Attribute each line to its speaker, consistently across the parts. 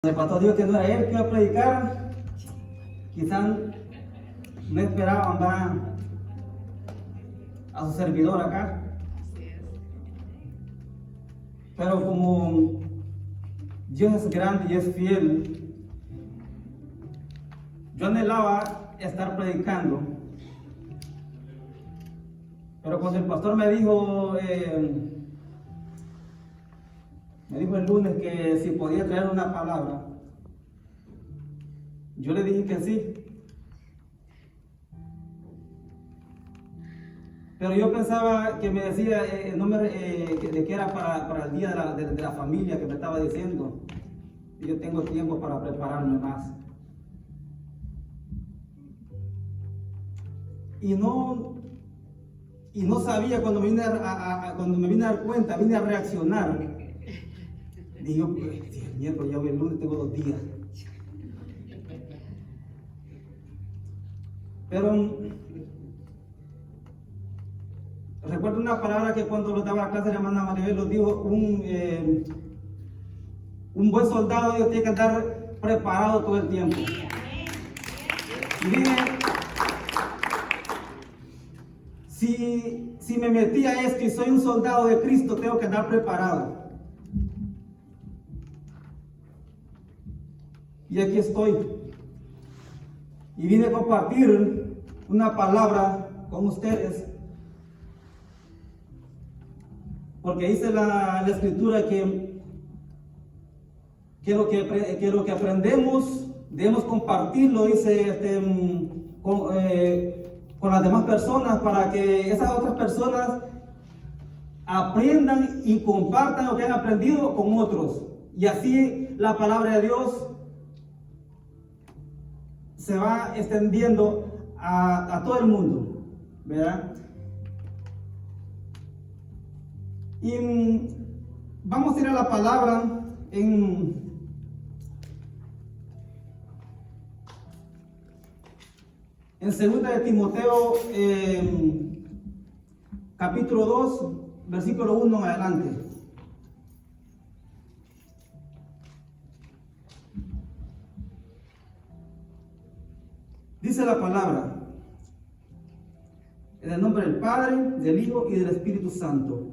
Speaker 1: El pastor dijo que no era él que iba a predicar, quizás no esperaban a su servidor acá, pero como Dios es grande y es fiel, yo anhelaba estar predicando, pero cuando el pastor me dijo el lunes que si podía traer una palabra, yo le dije que sí. Pero yo pensaba que me decía de que era para el día de la familia que me estaba diciendo. Y yo tengo tiempo para prepararme más. Y no sabía, cuando me vine a dar cuenta, vine a reaccionar. Digo, miércoles, ya voy el lunes, tengo 2 días. Pero recuerdo una palabra que cuando lo daba a clase de la hermana Maribel lo dijo: un buen soldado tiene que estar preparado todo el tiempo. Y dije, si me metí a esto y soy un soldado de Cristo, tengo que estar preparado. Y aquí estoy. Y vine a compartir una palabra con ustedes. Porque dice la escritura que lo que aprendemos debemos compartirlo, dice, con las demás personas, para que esas otras personas aprendan y compartan lo que han aprendido con otros. Y así la palabra de Dios se va extendiendo a todo el mundo, ¿verdad? Y vamos a ir a la palabra en segunda de Timoteo, capítulo 2, versículo 1 en adelante. Dice la palabra: en el nombre del Padre, del Hijo y del Espíritu Santo.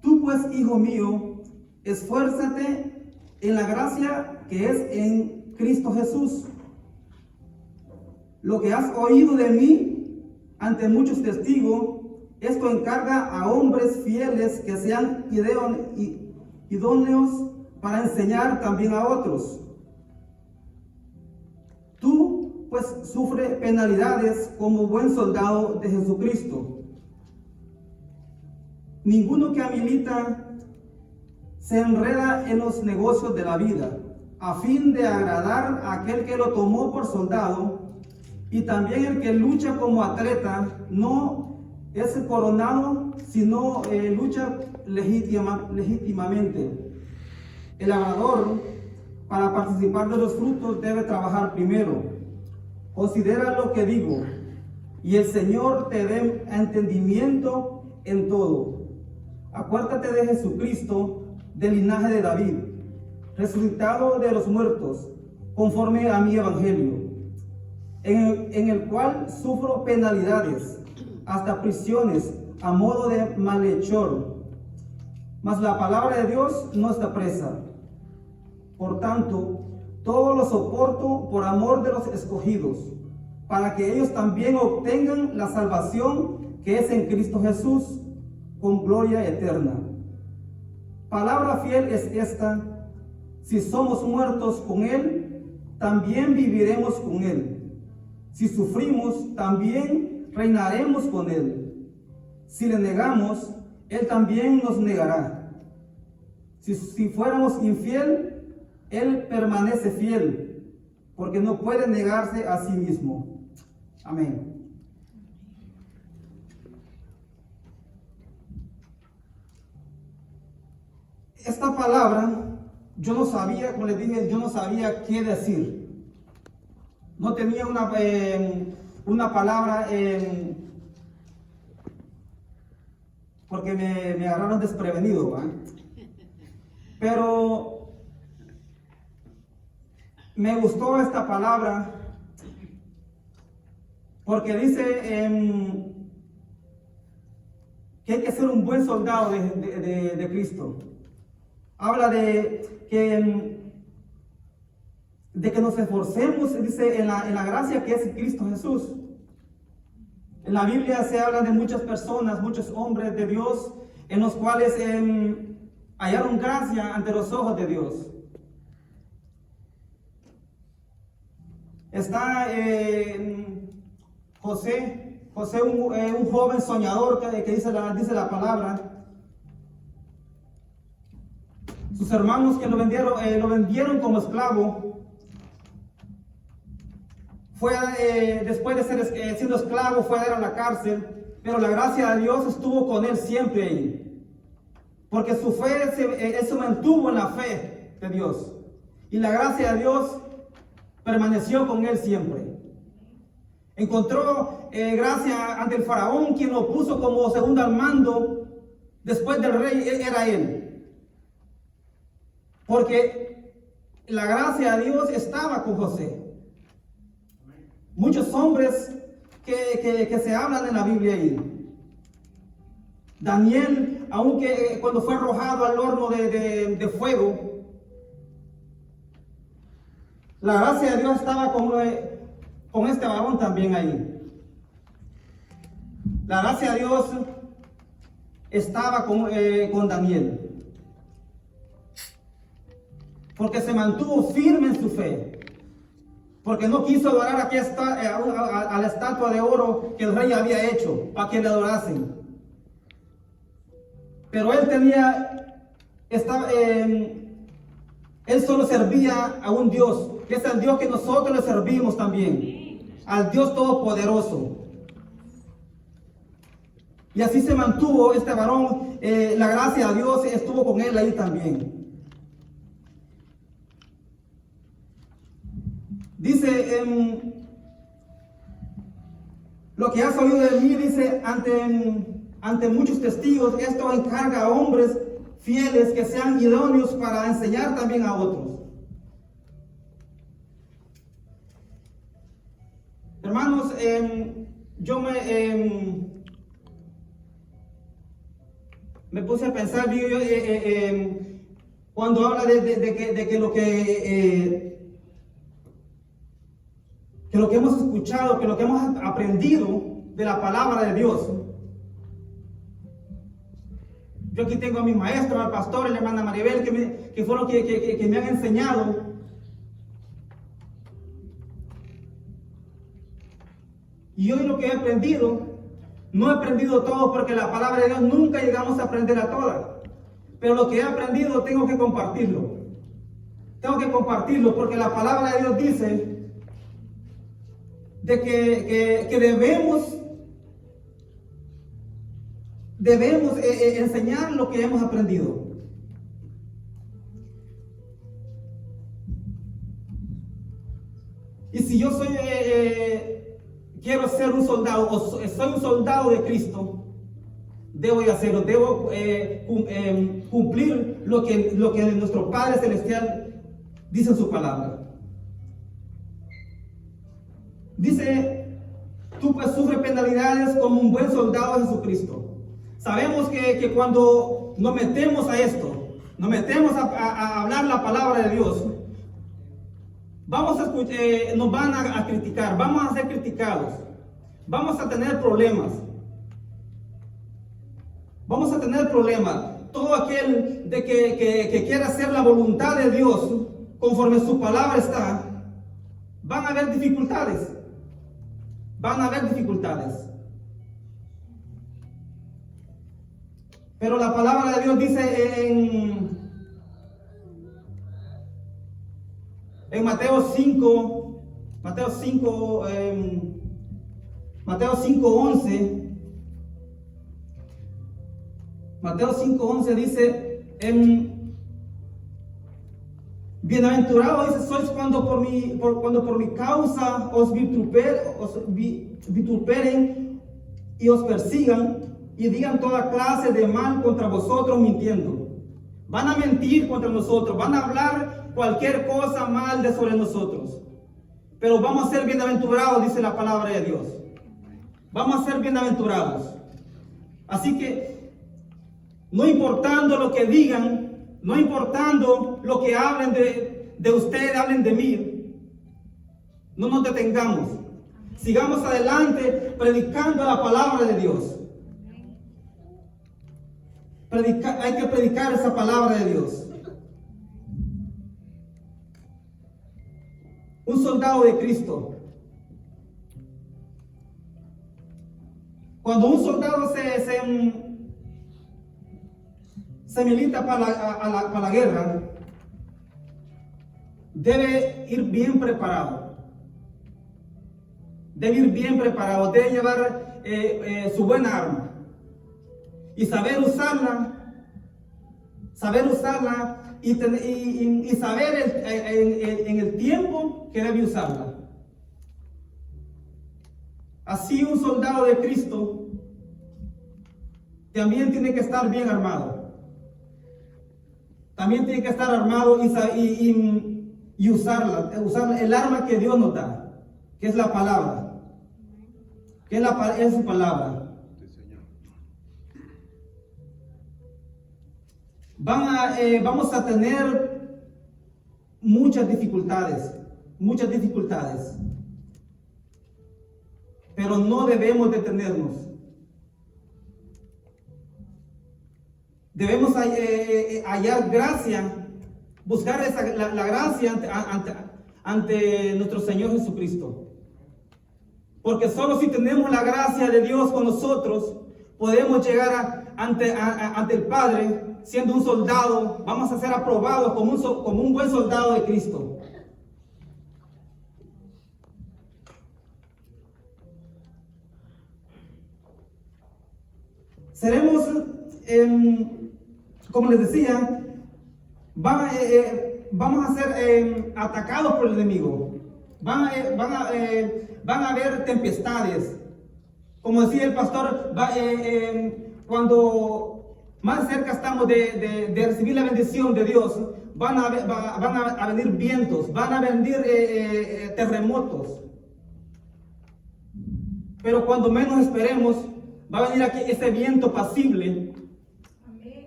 Speaker 1: Tú pues, hijo mío, esfuérzate en la gracia que es en Cristo Jesús. Lo que has oído de mí ante muchos testigos, esto encarga a hombres fieles que sean idóneos para enseñar también a otros. Tú pues sufre penalidades como buen soldado de Jesucristo. Ninguno que milita se enreda en los negocios de la vida, a fin de agradar a aquel que lo tomó por soldado, y también el que lucha como atleta no es coronado, sino lucha legítimamente. El labrador, para participar de los frutos, debe trabajar primero. Considera lo que digo, y el Señor te dé entendimiento en todo. Acuérdate de Jesucristo, del linaje de David, resucitado de los muertos, conforme a mi evangelio, en el cual sufro penalidades, hasta prisiones, a modo de malhechor. Mas la palabra de Dios no está presa. Por tanto, todo lo soporto por amor de los escogidos, para que ellos también obtengan la salvación que es en Cristo Jesús, con gloria eterna. Palabra fiel es esta: si somos muertos con Él, también viviremos con Él. Si sufrimos, también reinaremos con Él. Si le negamos, Él también nos negará. Si fuéramos infiel, Él permanece fiel, porque no puede negarse a sí mismo. Amén. Esta palabra, yo no sabía, como les dije, yo no sabía qué decir. No tenía una palabra, porque me agarraron desprevenido, ¿va? Pero me gustó esta palabra porque dice que hay que ser un buen soldado de Cristo. Habla de que nos esforcemos, dice, en la gracia que es Cristo Jesús. En la Biblia se habla de muchas personas, muchos hombres de Dios, en los cuales hallaron gracia ante los ojos de Dios. Está José, un joven soñador que dice la palabra. Sus hermanos que lo vendieron como esclavo. Después de ser siendo esclavo, fue a la cárcel, pero la gracia de Dios estuvo con él siempre ahí. Porque su fe, él se mantuvo en la fe de Dios. Y la gracia de Dios permaneció con él siempre. Encontró gracia ante el faraón, quien lo puso como segundo al mando. Después del rey era él. Porque la gracia de Dios estaba con José. Muchos hombres que se hablan en la Biblia ahí. Daniel, aunque cuando fue arrojado al horno de fuego, la gracia de Dios estaba con este varón también ahí. La gracia de Dios estaba con Daniel. Porque se mantuvo firme en su fe. Porque no quiso adorar a la estatua de oro que el rey había hecho para que le adorasen. Pero él solo servía a un Dios, que es el Dios que nosotros le servimos también, al Dios Todopoderoso. Y así se mantuvo este varón, la gracia de Dios estuvo con él ahí también. Dice, lo que has oído de mí, dice, ante muchos testigos, esto encarga a hombres fieles que sean idóneos para enseñar también a otros. Hermanos, yo me puse a pensar, cuando habla de que lo que hemos escuchado, que lo que hemos aprendido de la palabra de Dios. Yo aquí tengo a mis maestros, al pastor, a la hermana Maribel, que fueron que me han enseñado. Y hoy lo que he aprendido, no he aprendido todo porque la palabra de Dios nunca llegamos a aprender a todas. Pero lo que he aprendido tengo que compartirlo. Tengo que compartirlo porque la palabra de Dios dice de que debemos enseñar lo que hemos aprendido. Y si yo quiero ser un soldado, o soy un soldado de Cristo, debo de hacerlo, debo cumplir lo que nuestro Padre Celestial dice en su palabra. Dice, tú pues sufres penalidades como un buen soldado de Jesucristo. Sabemos que cuando nos metemos a esto, nos metemos a hablar la palabra de Dios, vamos a escuchar, nos van a criticar, vamos a ser criticados, vamos a tener problemas. Vamos a tener problemas. Todo aquel que quiera hacer la voluntad de Dios conforme su palabra está, van a haber dificultades. Van a haber dificultades. Pero la palabra de Dios dice en Mateo 5:11. Mateo 5:11 dice, bienaventurados, dice, sois cuando por mi causa os vituperen y os persigan y digan toda clase de mal contra vosotros mintiendo. van a mentir contra nosotros, van a hablar cualquier cosa mal de sobre nosotros. Pero vamos a ser bienaventurados, dice la palabra de Dios. Vamos a ser bienaventurados. Así que, no importando lo que digan, no importando lo que hablen de ustedes, hablen de mí, no nos detengamos. Sigamos adelante predicando la palabra de Dios. Hay que predicar esa palabra de Dios. Un soldado de Cristo. Cuando un soldado se milita para la guerra, debe ir bien preparado. Debe ir bien preparado, debe llevar su buena arma y saber usarla y saber en el tiempo que debe usarla. Así un soldado de Cristo también tiene que estar bien armado. También tiene que estar armado y usar el arma que Dios nos da, que es la palabra. Que es su palabra. Vamos a tener muchas dificultades, pero no debemos detenernos. Debemos hallar gracia, buscar la gracia ante nuestro Señor Jesucristo. Porque solo si tenemos la gracia de Dios con nosotros, podemos llegar ante el Padre siendo un soldado. Vamos a ser aprobados como un buen soldado de Cristo. Seremos, como les decía, vamos a ser atacados por el enemigo. Van a haber tempestades. Como decía el pastor, cuando más cerca estamos de recibir la bendición de Dios, van a venir vientos, van a venir terremotos. Pero cuando menos esperemos, va a venir aquí ese viento pasible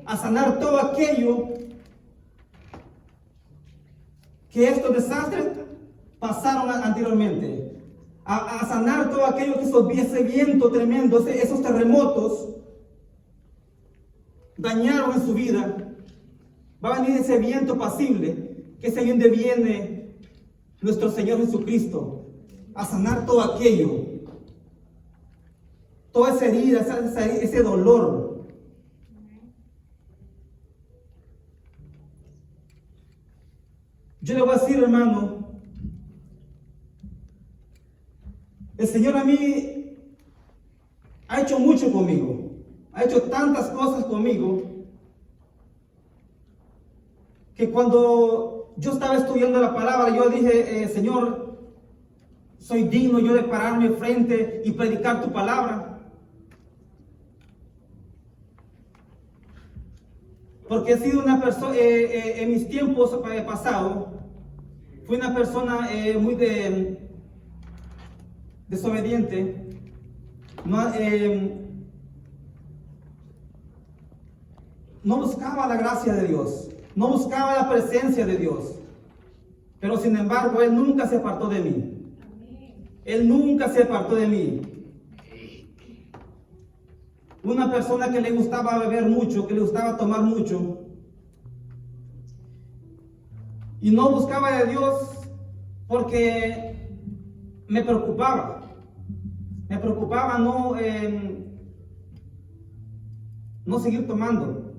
Speaker 1: a sanar todo aquello que estos desastres pasaron anteriormente. A sanar todo aquello que ese viento tremendo, esos terremotos dañaron en su vida. Va a venir ese viento pasible, que es ahí donde viene nuestro Señor Jesucristo, a sanar todo aquello, toda esa herida, ese dolor. Yo le voy a decir, hermano, el Señor a mí ha hecho mucho conmigo, ha hecho tantas cosas conmigo, que cuando yo estaba estudiando la palabra, yo dije, Señor, soy digno yo de pararme frente y predicar tu palabra. Porque he sido una persona, en mis tiempos pasados, fui una persona muy desobediente. No buscaba la gracia de Dios, no buscaba la presencia de Dios. Pero sin embargo, Él nunca se apartó de mí. Él nunca se apartó de mí. Una persona que le gustaba beber mucho, que le gustaba tomar mucho, y no buscaba de Dios porque me preocupaba no seguir tomando.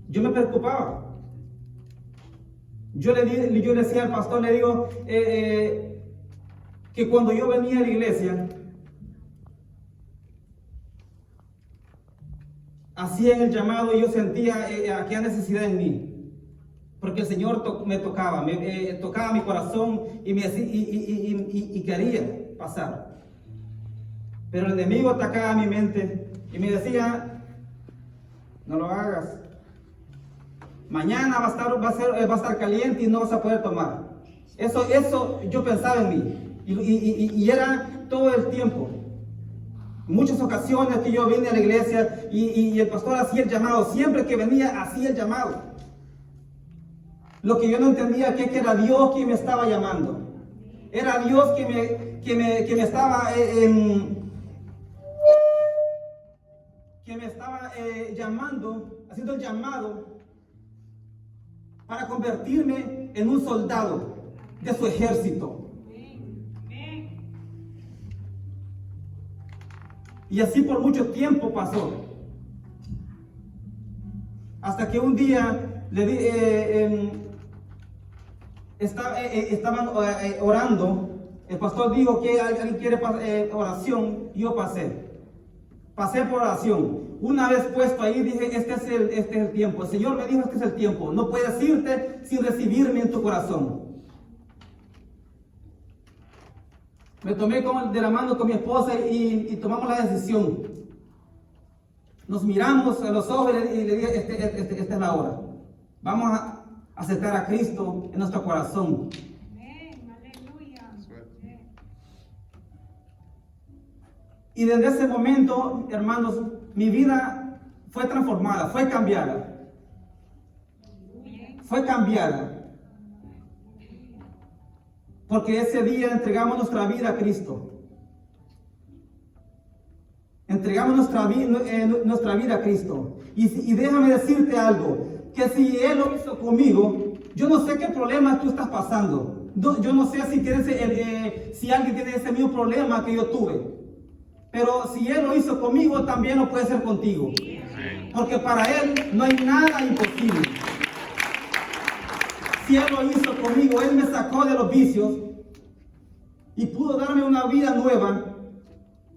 Speaker 1: Yo me preocupaba. Yo le decía al pastor, le digo que cuando yo venía a la iglesia, hacía el llamado y yo sentía aquella necesidad en mí, porque el Señor me tocaba, tocaba mi corazón y quería pasar. Pero el enemigo atacaba mi mente y me decía, no lo hagas, mañana va a estar caliente y no vas a poder tomar. Eso yo pensaba en mí, y era todo el tiempo. Muchas ocasiones que yo vine a la iglesia y el pastor hacía el llamado, siempre que venía hacía el llamado. Lo que yo no entendía que era Dios quien me estaba llamando. Era Dios que me estaba llamando, haciendo el llamado para convertirme en un soldado de su ejército. Y así por mucho tiempo pasó. Hasta que un día estaban orando. El pastor dijo que alguien quiere oración. Y yo pasé por oración. Una vez puesto ahí dije, este es el tiempo. El Señor me dijo, este es el tiempo. No puedes irte sin recibirme en tu corazón. Me tomé de la mano con mi esposa y tomamos la decisión. Nos miramos a los ojos y le dije, esta es la hora. Vamos a aceptar a Cristo en nuestro corazón.
Speaker 2: Aleluya.
Speaker 1: Y desde ese momento, hermanos, mi vida fue transformada, fue cambiada. Fue cambiada. Porque ese día entregamos nuestra vida a Cristo. Entregamos nuestra vida a Cristo. Y déjame decirte algo, que si Él lo hizo conmigo, yo no sé qué problema tú estás pasando. Yo no sé si alguien tiene ese mismo problema que yo tuve. Pero si Él lo hizo conmigo, también lo puede hacer contigo. Porque para Él no hay nada imposible. Si Él lo hizo conmigo, Él me sacó de los vicios y pudo darme una vida nueva,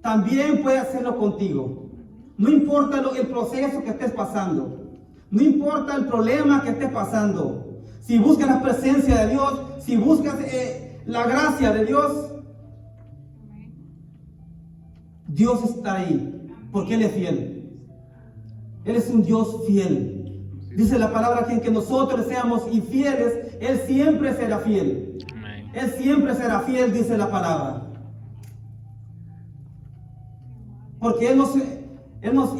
Speaker 1: también puede hacerlo contigo. No importa el proceso que estés pasando, no importa el problema que estés pasando. Si buscas la presencia de Dios, si buscas la gracia de Dios, Dios está ahí, porque Él es fiel. Él es un Dios fiel. Dice la palabra que en que nosotros seamos infieles, Él siempre será fiel. Amén. Él siempre será fiel, dice la palabra. Porque Él nos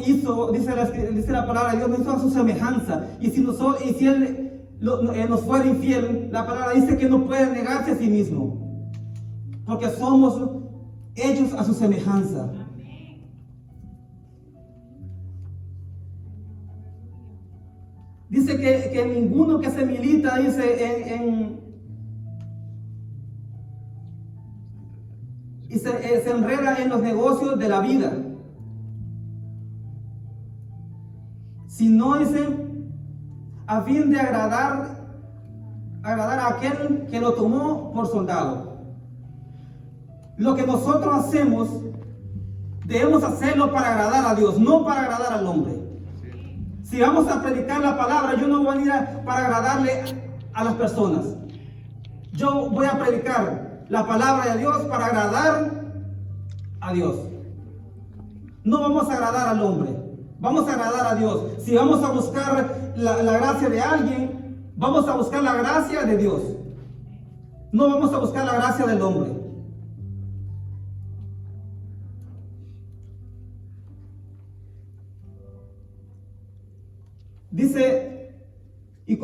Speaker 1: hizo, dice la palabra, Dios nos hizo a su semejanza. Y si Él nos fuera infiel, la palabra dice que no puede negarse a sí mismo. Porque somos hechos a su semejanza. Dice que ninguno que se milita, dice, y se enreda en los negocios de la vida. Sino, dice, a fin de agradar a aquel que lo tomó por soldado. Lo que nosotros hacemos, debemos hacerlo para agradar a Dios, no para agradar al hombre. Si vamos a predicar la palabra, yo no voy a venir para agradarle a las personas. Yo voy a predicar la palabra de Dios para agradar a Dios. No vamos a agradar al hombre, vamos a agradar a Dios. Si vamos a buscar la gracia de alguien, vamos a buscar la gracia de Dios. No vamos a buscar la gracia del hombre. Dice, y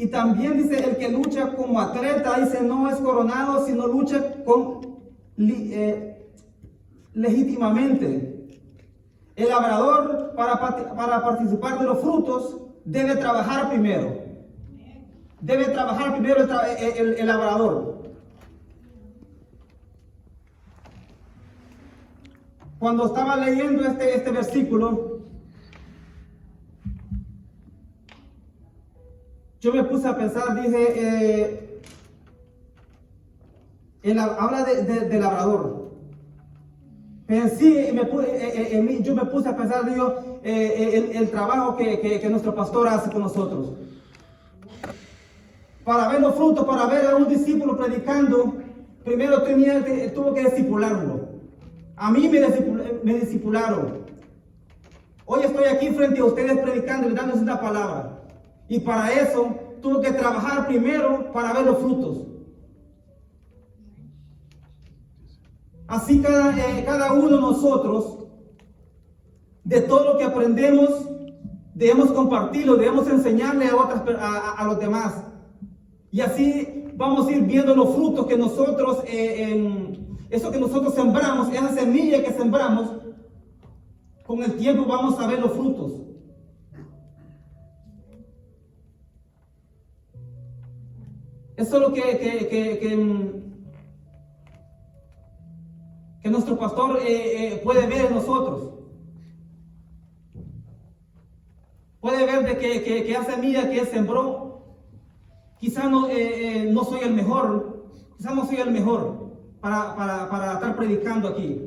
Speaker 1: también dice, el que lucha como atleta, dice, no es coronado, sino lucha legítimamente. El labrador, para participar de los frutos, debe trabajar primero. Debe trabajar primero el labrador. Cuando estaba leyendo este versículo, yo me puse a pensar, dije, habla de labrador. Pensé, yo me puse a pensar, digo, el trabajo que nuestro pastor hace con nosotros. Para ver los frutos, para ver a un discípulo predicando, primero tuvo que discipularlo. A mí me discipularon. Hoy estoy aquí frente a ustedes predicando y dándoles una palabra. Y para eso tuve que trabajar primero para ver los frutos. Así cada uno de nosotros, de todo lo que aprendemos, debemos compartirlo, debemos enseñarle a los demás. Y así vamos a ir viendo los frutos que nosotros, eso que nosotros sembramos, esa semilla que sembramos, con el tiempo vamos a ver los frutos. Eso es lo que nuestro pastor puede ver en nosotros. Puede ver de que esa semilla que él sembró, quizás no soy el mejor, quizás no soy el mejor para estar predicando aquí.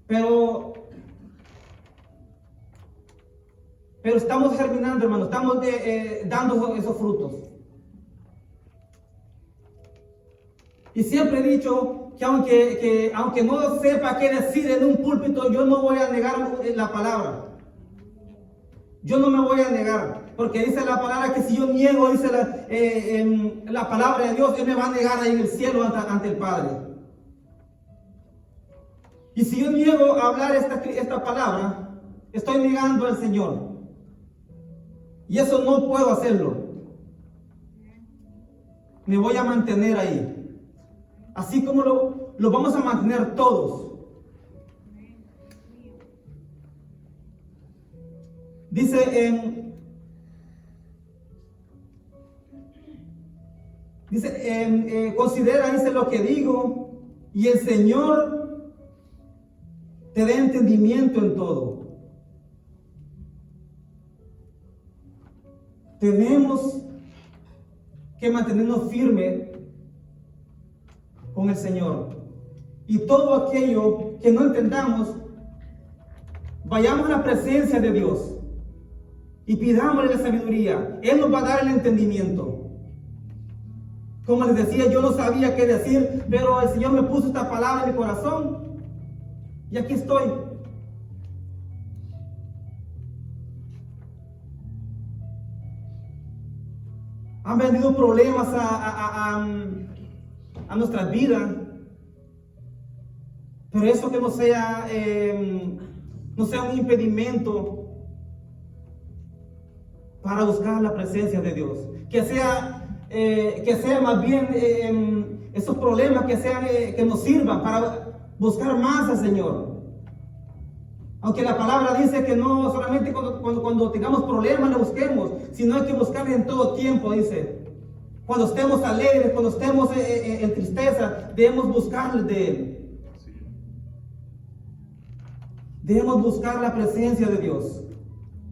Speaker 1: Pero estamos germinando, hermano, estamos dando esos frutos. Y siempre he dicho que aunque no sepa qué decir en un púlpito, yo no voy a negar la palabra. Yo no me voy a negar, porque dice la palabra que si yo niego, dice la palabra de Dios, Él me va a negar ahí en el cielo ante el Padre. Y si yo niego a hablar esta palabra, estoy negando al Señor. Y eso no puedo hacerlo. Me voy a mantener ahí. Así como lo vamos a mantener todos. Dice, considera, dice, lo que digo, y el Señor te dé entendimiento en todo. Tenemos que mantenernos firmes con el Señor. Y todo aquello que no entendamos, vayamos a la presencia de Dios y pidámosle la sabiduría. Él nos va a dar el entendimiento. Como les decía, yo no sabía qué decir, pero el Señor me puso esta palabra en mi corazón y aquí estoy. Han venido problemas a nuestras vidas, pero eso que no sea un impedimento para buscar la presencia de Dios, que sea más bien esos problemas que nos sirvan para buscar más al Señor. Aunque la palabra dice que no solamente cuando tengamos problemas le busquemos, sino hay que buscarle en todo tiempo, dice. Cuando estemos alegres, cuando estemos en tristeza, debemos buscarle de Él. Debemos buscar la presencia de Dios.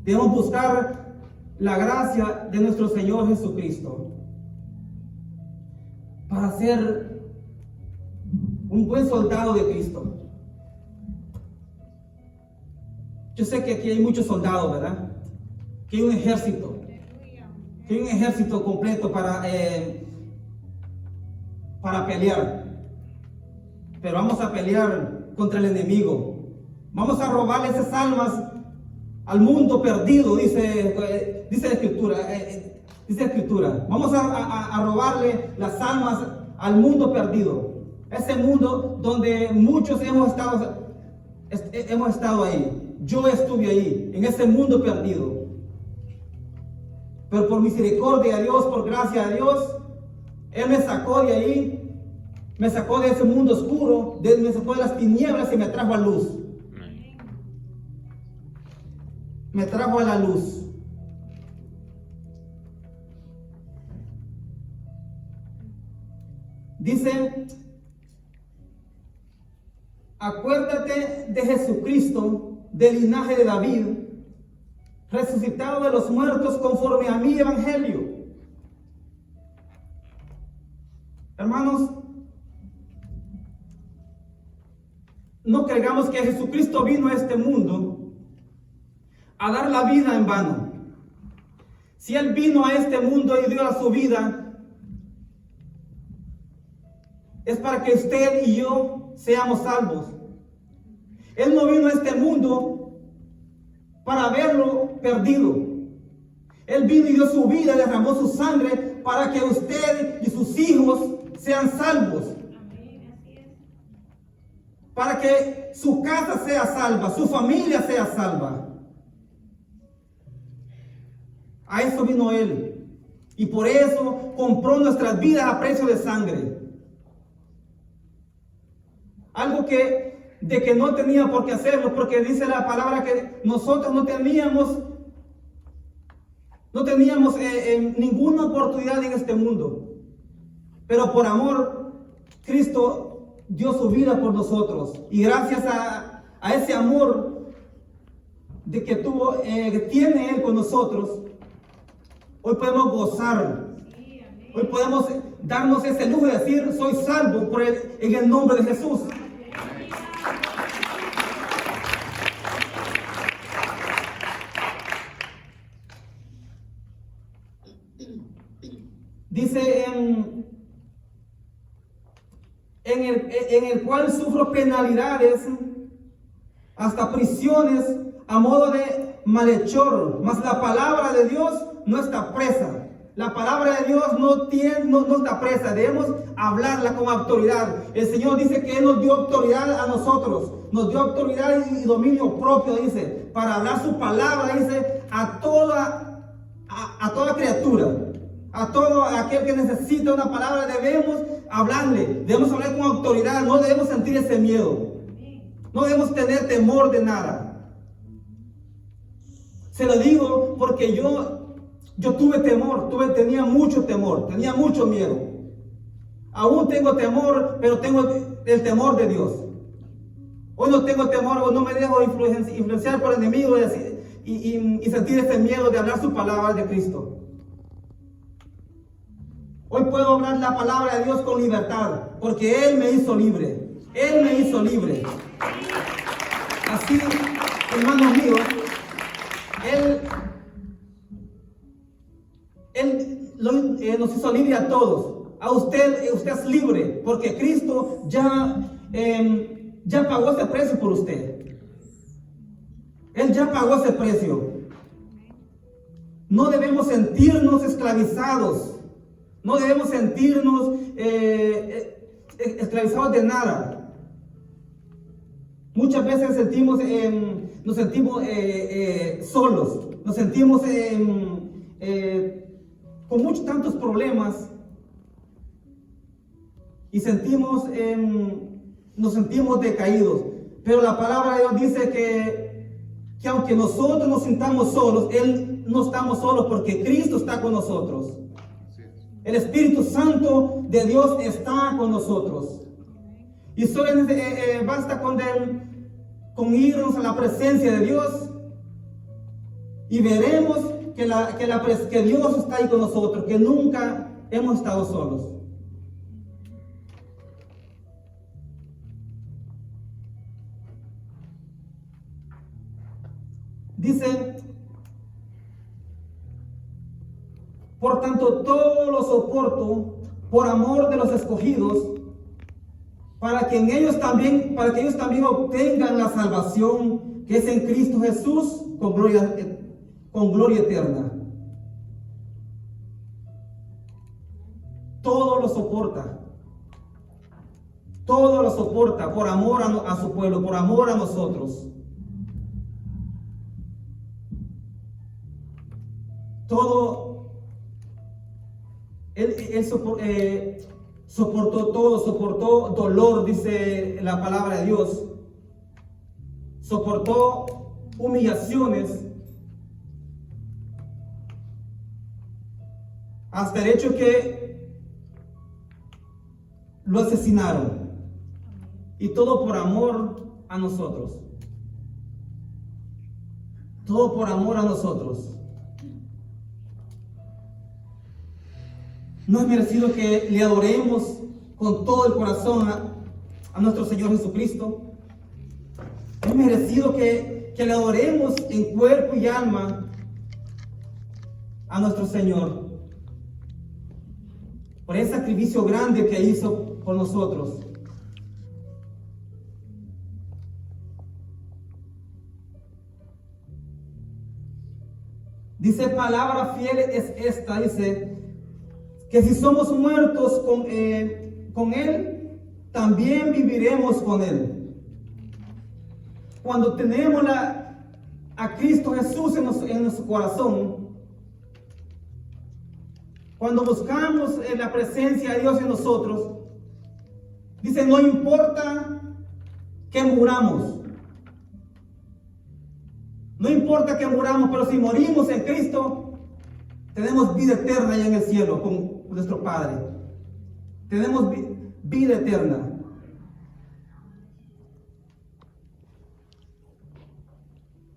Speaker 1: Debemos buscar la gracia de nuestro Señor Jesucristo para ser un buen soldado de Cristo. Yo sé que aquí hay muchos soldados, ¿verdad? Que hay un ejército. Que hay un ejército completo para pelear. Pero vamos a pelear contra el enemigo. Vamos a robarle esas almas al mundo perdido, dice la Escritura. Dice la Escritura. Vamos a robarle las almas al mundo perdido. Ese mundo donde muchos hemos estado ahí. Yo estuve ahí, en ese mundo perdido. Pero por misericordia de Dios, por gracia de Dios, Él me sacó de ahí, me sacó de ese mundo oscuro, me sacó de las tinieblas y me trajo a luz. Me trajo a la luz. Dice, acuérdate de Jesucristo, del linaje de David, resucitado de los muertos conforme a mi evangelio. Hermanos, no creamos que Jesucristo vino a este mundo a dar la vida en vano. Si Él vino a este mundo y dio su vida, es para que usted y yo seamos salvos. Él no vino a este mundo para haberlo perdido. Él vino y dio su vida, derramó su sangre para que usted y sus hijos sean salvos.
Speaker 2: Amén, así es.
Speaker 1: Para que su casa sea salva, su familia sea salva. A eso vino Él. Y por eso compró nuestras vidas a precio de sangre. Algo de que no tenía por qué hacerlo, porque dice la palabra que nosotros no teníamos ninguna oportunidad en este mundo. Pero por amor, Cristo dio su vida por nosotros. Y gracias a ese amor de que tiene Él con nosotros, hoy podemos gozar.
Speaker 2: Sí, amén.
Speaker 1: Hoy podemos darnos ese lujo de decir, soy salvo en el nombre de Jesús. Dice en el cual sufro penalidades, hasta prisiones, a modo de malhechor, mas la palabra de Dios no está presa. La palabra de Dios no está presa. Debemos hablarla con autoridad. El Señor dice que Él nos dio autoridad a nosotros. Nos dio autoridad y dominio propio, dice, para hablar su palabra, dice, a toda criatura. A todo aquel que necesita una palabra debemos hablarle. Debemos hablar con autoridad. No debemos sentir ese miedo. No debemos tener temor de nada. Se lo digo porque yo tuve temor, tenía mucho temor, tenía mucho miedo. Aún tengo temor, pero tengo el temor de Dios. Hoy no tengo temor, o no me dejo influenciar por el enemigo y sentir ese miedo de hablar su palabra de Cristo. Hoy puedo hablar la palabra de Dios con libertad, porque Él me hizo libre. Él me hizo libre. Así, hermanos míos, Él nos hizo libre a todos. A usted es libre, porque Cristo ya pagó ese precio por usted. Él ya pagó ese precio. No debemos sentirnos esclavizados. No debemos sentirnos esclavizados de nada. Muchas veces nos sentimos solos, nos sentimos con muchos tantos problemas y nos sentimos decaídos. Pero la palabra de Dios dice que aunque nosotros nos sintamos solos, no estamos solos porque Cristo está con nosotros. El Espíritu Santo de Dios está con nosotros. Y solo basta con irnos a la presencia de Dios y veremos que Dios está ahí con nosotros, que nunca hemos estado solos. Dice, por tanto, todo lo soporto por amor de los escogidos, para que ellos también obtengan la salvación que es en Cristo Jesús con gloria eterna. Todo lo soporta por amor a su pueblo, por amor a nosotros. Él soportó todo, soportó dolor, dice la palabra de Dios. Soportó humillaciones, hasta el hecho que lo asesinaron. Y todo por amor a nosotros. Todo por amor a nosotros. No es merecido que le adoremos con todo el corazón a nuestro Señor Jesucristo. Es merecido que le adoremos en cuerpo y alma a nuestro Señor. Por ese sacrificio grande que hizo por nosotros. Dice, palabra fiel es esta, dice, que si somos muertos con Él, también viviremos con Él. Cuando tenemos a Cristo Jesús en nuestro corazón, cuando buscamos la presencia de Dios en nosotros, dice, no importa que muramos. No importa que muramos, pero si morimos en Cristo, tenemos vida eterna allá en el cielo con nuestro Padre. Tenemos vida eterna.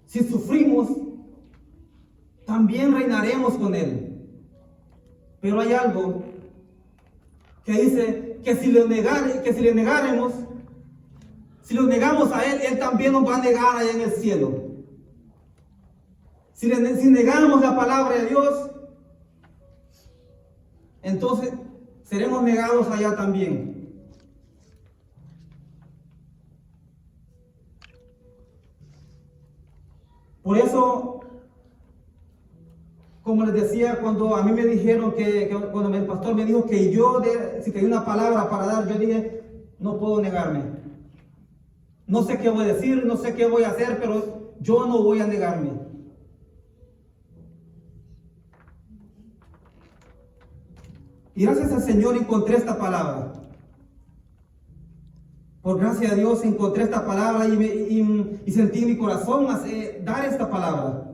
Speaker 1: Si sufrimos, también reinaremos con Él. Pero hay algo que dice que si le negáremos, si lo negamos a Él, Él también nos va a negar allá en el cielo. Si negamos la palabra de Dios, entonces seremos negados allá también. Por eso, como les decía, cuando a mí me dijeron cuando el pastor me dijo que si tenía una palabra para dar, yo dije, no puedo negarme. No sé qué voy a decir, no sé qué voy a hacer, pero yo no voy a negarme. Y gracias al Señor encontré esta palabra. Por gracia a Dios encontré esta palabra y sentí en mi corazón dar esta palabra.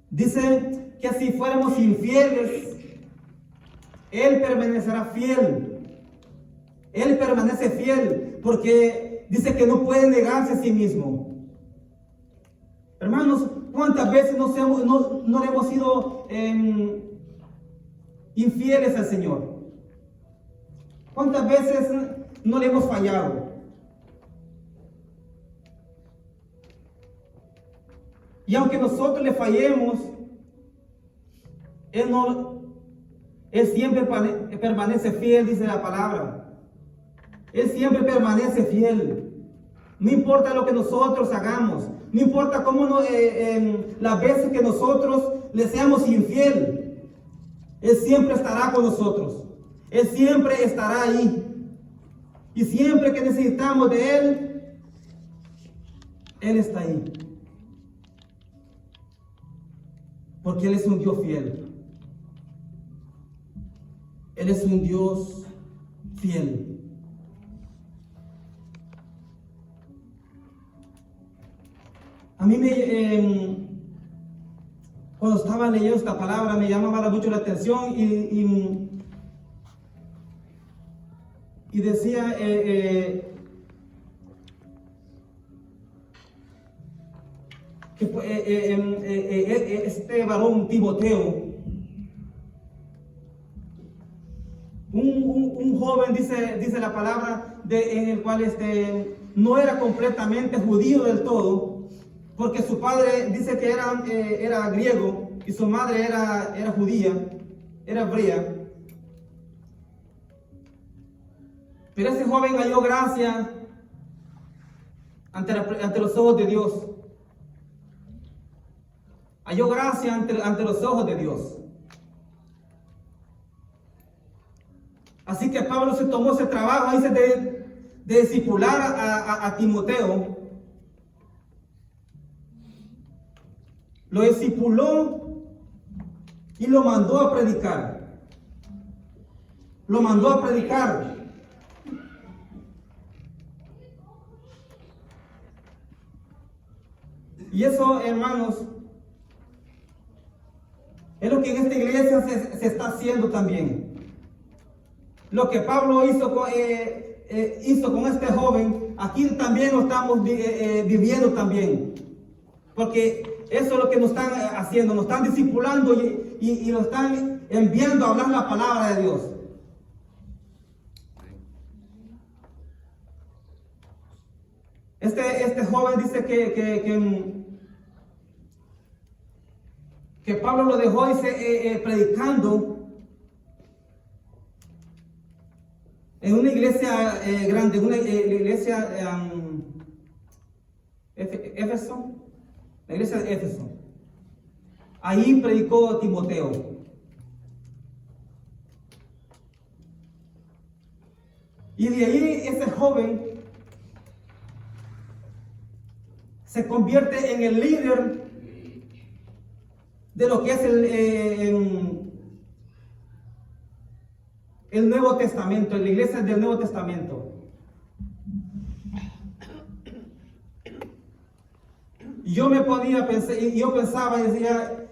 Speaker 1: Dice que si fuéramos infieles, Él permanecerá fiel. Él permanece fiel porque dice que no puede negarse a sí mismo. Hermanos, ¿cuántas veces no le hemos sido infieles al Señor? ¿Cuántas veces no le hemos fallado? Y aunque nosotros le fallemos, Él siempre permanece fiel, dice la palabra. Él siempre permanece fiel. No importa lo que nosotros hagamos, no importa cómo las veces que nosotros le seamos infiel, Él siempre estará con nosotros. Él siempre estará ahí. Y siempre que necesitamos de Él está ahí. Porque Él es un Dios fiel. Él es un Dios fiel. A mí cuando estaba leyendo esta palabra me llamaba mucho la atención y decía que este varón Timoteo, un joven, dice la palabra, en el cual no era completamente judío del todo, porque su padre dice que era griego y su madre era judía, era hebrea. Pero ese joven halló gracia ante los ojos de Dios. Halló gracia ante los ojos de Dios. Así que Pablo se tomó ese trabajo de discipular a Timoteo. Lo discipuló y lo mandó a predicar. Lo mandó a predicar. Y eso, hermanos, es lo que en esta iglesia se está haciendo también. Lo que Pablo hizo con este joven, aquí también lo estamos viviendo también. Porque eso es lo que nos están haciendo, nos están discipulando y nos están enviando a hablar la palabra de Dios. Este joven dice que Pablo lo dejó predicando en una iglesia grande, una iglesia Éfeso, la iglesia de Éfeso. Ahí predicó Timoteo. Y de ahí ese joven se convierte en el líder de lo que es el Nuevo Testamento, en la iglesia del Nuevo Testamento. Y yo me ponía a pensar, y yo pensaba y decía,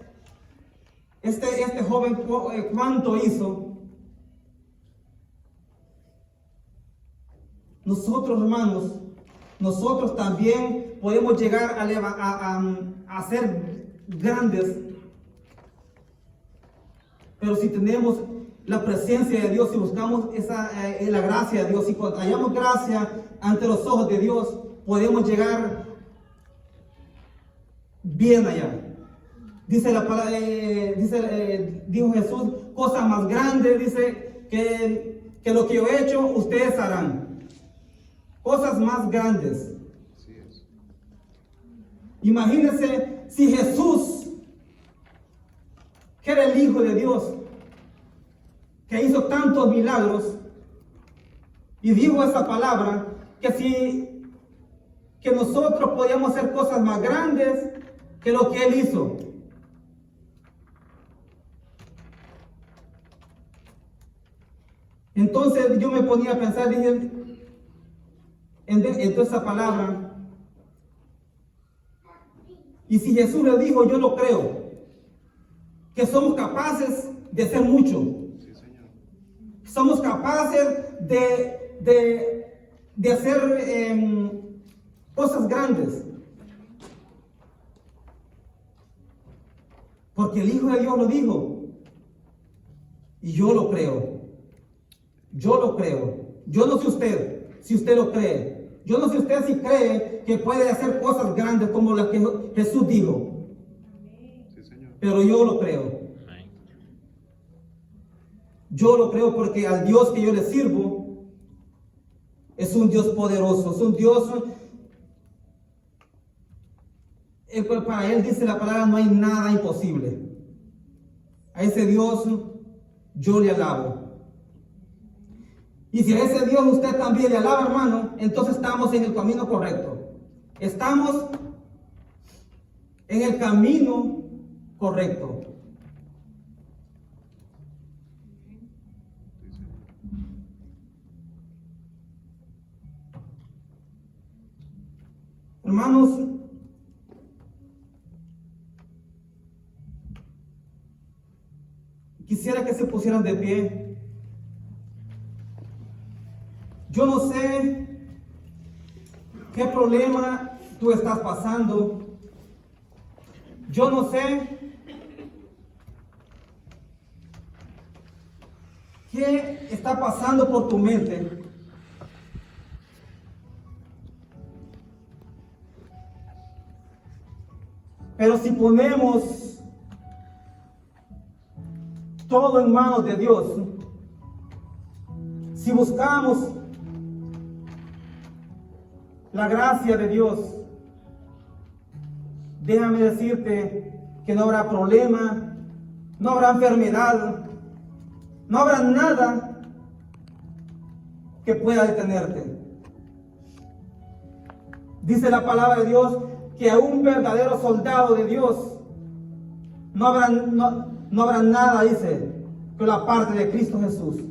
Speaker 1: este joven, ¿cuánto hizo? Nosotros, hermanos, nosotros también podemos llegar a ser grandes, pero si tenemos la presencia de Dios, si buscamos la gracia de Dios, si hallamos gracia ante los ojos de Dios, podemos llegar bien allá. Dice la palabra, dijo Jesús, cosas más grandes, dice, que lo que yo he hecho, ustedes harán. Cosas más grandes. Imagínense si Jesús, que era el Hijo de Dios, que hizo tantos milagros, y dijo esa palabra, que nosotros podíamos hacer cosas más grandes que lo que Él hizo. Entonces yo me ponía a pensar, dije, en toda esa palabra, y si Jesús le dijo, yo lo creo, que somos capaces de hacer mucho. Sí, Señor. Somos capaces de hacer cosas grandes. Porque el Hijo de Dios lo dijo. Y yo lo creo. Yo lo creo. Yo no sé usted, si usted lo cree. Yo no sé usted si cree que puede hacer cosas grandes como las que Jesús dijo. Sí, Señor. Pero yo lo creo. Yo lo creo porque al Dios que yo le sirvo es un Dios poderoso, es un Dios, para Él dice la palabra, no hay nada imposible. A ese Dios yo le alabo. Y si a ese Dios usted también le alaba, hermano, entonces estamos en el camino correcto. Estamos en el camino correcto. Hermanos, quisiera que se pusieran de pie. Yo no sé qué problema tú estás pasando. Yo no sé qué está pasando por tu mente. Pero si ponemos todo en manos de Dios, si buscamos la gracia de Dios, déjame decirte que no habrá problema, no habrá enfermedad, no habrá nada que pueda detenerte. Dice la palabra de Dios que a un verdadero soldado de Dios no habrá nada, dice, que la parte de Cristo Jesús.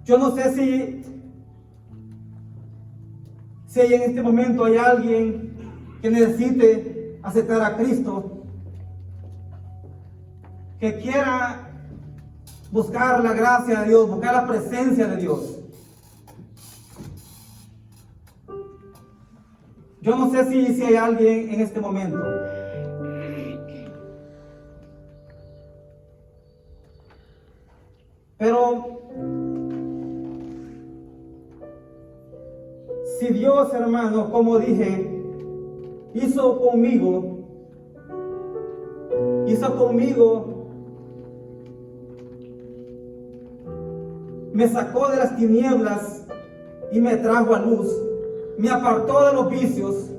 Speaker 1: Yo no sé si en este momento hay alguien que necesite aceptar a Cristo, que quiera buscar la gracia de Dios, buscar la presencia de Dios. Yo no sé si hay alguien en este momento. Pero si Dios, hermano, como dije, hizo conmigo me sacó de las tinieblas y me trajo a luz, me apartó de los vicios.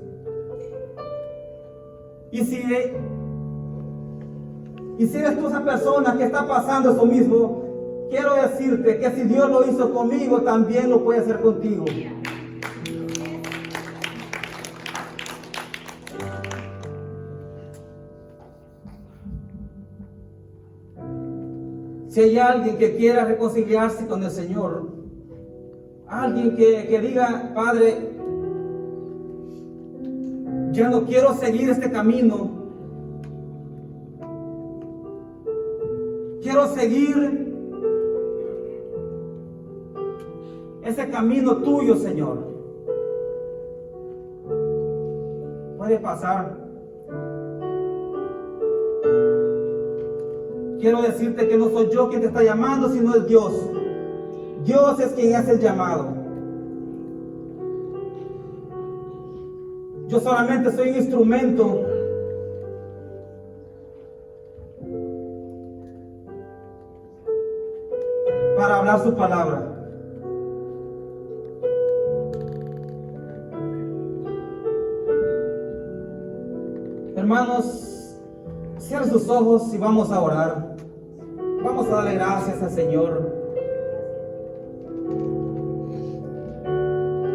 Speaker 1: Y si eres tú esa persona que está pasando eso mismo, quiero decirte que si Dios lo hizo conmigo, también lo puede hacer contigo. Si hay alguien que quiera reconciliarse con el Señor, alguien que diga, Padre, ya no quiero seguir este camino, quiero seguir ese camino tuyo, Señor, puede pasar. Quiero decirte que no soy yo quien te está llamando, sino es Dios. Dios es quien hace el llamado. Yo solamente soy un instrumento para hablar su palabra. Hermanos, cierren sus ojos y vamos a orar. Vamos a darle gracias al Señor.